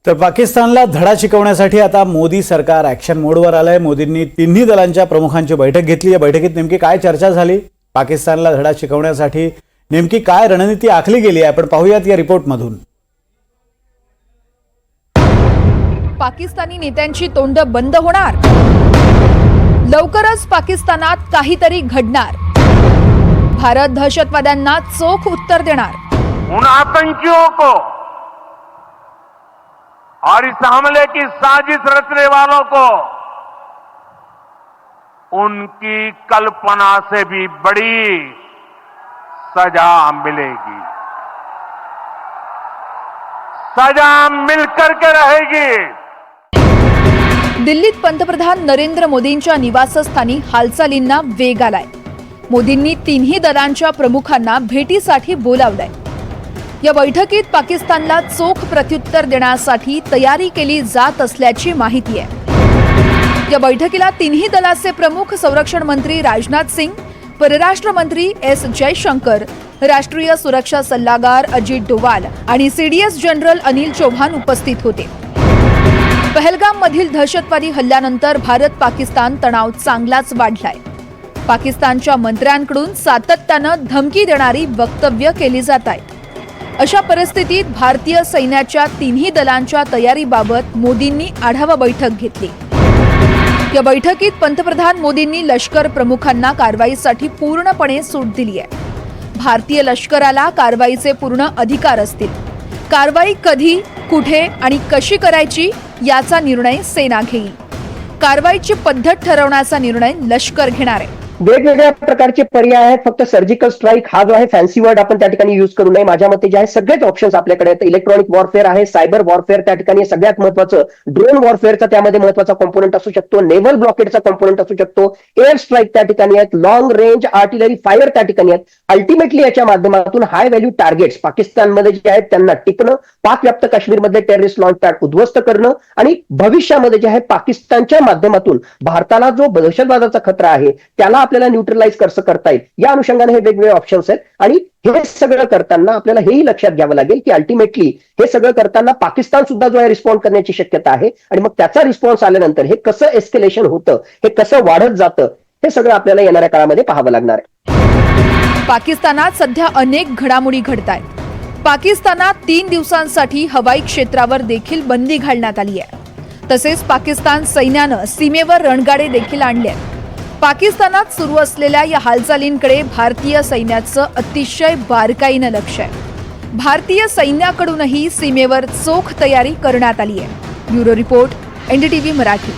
तर पाकिस्तानला धडा शिकवण्यासाठी आता मोदी सरकार ॲक्शन मोडवर आलंय। मोदींनी तिन्ही दलांच्या प्रमुखांची बैठक घेतली। या बैठकीत नेमकी काय चर्चा झाली, पाकिस्तानला धडा शिकवण्यासाठी नेमकी काय रणनीती आखली गेली आहे, आपण पाहूयात या रिपोर्टमधून। पाकिस्तानी नेत्यांची तोंड बंद होणार, लवकरच पाकिस्तानात काहीतरी घडणार, भारत दहशतवाद्यांना चोख उत्तर देणार। उन आतंकियों को और इस हमले की साजिश रचने वालों को उनकी कल्पना से भी बड़ी सजा मिलेगी, सजा मिलकर के रहेगी। दिल्लीत पंतप्रधान नरेंद्र मोदींच्या निवासस्थानी हालचालींना वेग आलाय। मोदींनी तिन्ही दलांच्या प्रमुखांना भेटीसाठी बोलावलंय। या बैठकीत पाकिस्तानला चोख प्रत्युत्तर देण्यासाठी तयारी केली जात असल्याची माहिती आहे। या बैठकीला तिन्ही दलाचे प्रमुख संरक्षण मंत्री राजनाथ सिंग, परराष्ट्र मंत्री एस जयशंकर, राष्ट्रीय सुरक्षा सल्लागार अजित डोवाल आणि सीडीएस जनरल अनिल चौहान उपस्थित होते। पहलगाम मधील दहशतवादी हल्ल्यानंतर भारत पाकिस्तान तणाव चांगलाच वाढलाय। पाकिस्तानच्या मंत्र्यांकडून सातत्यानं धमकी देणारी वक्तव्य केली जात आहेत। अशा परिस्थितीत भारतीय सैन्याच्या तिन्ही दलांच्या तयारीबाबत मोदींनी आढावा बैठक घेतली। या बैठकीत पंतप्रधान मोदींनी लष्कर प्रमुखांना कारवाईसाठी पूर्णपणे सूट दिली आहे। भारतीय लष्कराला कारवाईचे पूर्ण अधिकार असतील। कारवाई कधी, कुठे आणि कशी करायची याचा निर्णय सेना घेईल। कारवाईची पद्धत ठरवण्याचा निर्णय लष्कर घेणार आहे। वेगवेगळ्या प्रकारचे पर्याय आहेत। फक्त सर्जिकल स्ट्राईक हा जो आहे फॅन्सी वर्ड आपण त्या ठिकाणी यूज करू नये। माझ्या मते जे आहे सगळेच ऑप्शन्स आपल्याकडे आहेत। इलेक्ट्रॉनिक वॉरफेअर आहे, सायबर वॉरफेअर त्या ठिकाणी सगळ्यात महत्त्वाचं, ड्रोन वॉरफेअरचा त्यामध्ये महत्त्वाचा कॉम्पोनंट असू शकतो, नेव्हल ब्लॉकेडचा कॉम्पोनंट असू शकतो, एअर स्ट्राईक त्या ठिकाणी आहेत, लॉंग रेंज आर्टिलरी फायर त्या ठिकाणी आहेत। अल्टिमेटली याच्या माध्यमातून हाय व्हॅल्यू टार्गेट्स पाकिस्तानमध्ये जे आहेत त्यांना टिपणं, पाक व्याप्त काश्मीरमध्ये टेररिस्ट लॉन्च पॅड उद्ध्वस्त करणं आणि भविष्यामध्ये जे आहे पाकिस्तानच्या माध्यमातून भारताला जो दहशतवादाचा खतरा आहे त्याला आपल्याला न्यूट्रलाइज कसं करता येईल, या अनुषंगाने हे वेगवेगळे ऑप्शन्स आहेत। आणि हे सगळं करताना आपल्याला हेही लक्षात घ्यावं लागेल की अल्टिमेटली हे सगळं करताना पाकिस्तान सुद्धा जो आहे रिस्पॉन्ड करण्याची शक्यता आहे आणि मग त्याचा रिस्पॉन्स आल्यानंतर हे कसं एस्केलेशन होतं, हे कसं वाढत जातं, हे सगळं आपल्याला येणाऱ्या काळामध्ये पाहावं लागणार आहे। पाकिस्तानात सध्या अनेक घडामोडी घडतायत। पाकिस्तानात 3 दिवसांसाठी हवाई क्षेत्रावर देखील बंदी घालण्यात आली आहे। तसेच पाकिस्तान सैन्यानं सीमेवर रणगाडे देखील आणले आहेत। पाकिस्तानात सुरू असलेल्या या हालचालींकडे भारतीय सैन्याचं अतिशय बारकाईनं लक्ष आहे। भारतीय सैन्याकडूनही सीमेवर चोख तयारी करण्यात आली आहे। Bureau report, NDTV Marathi.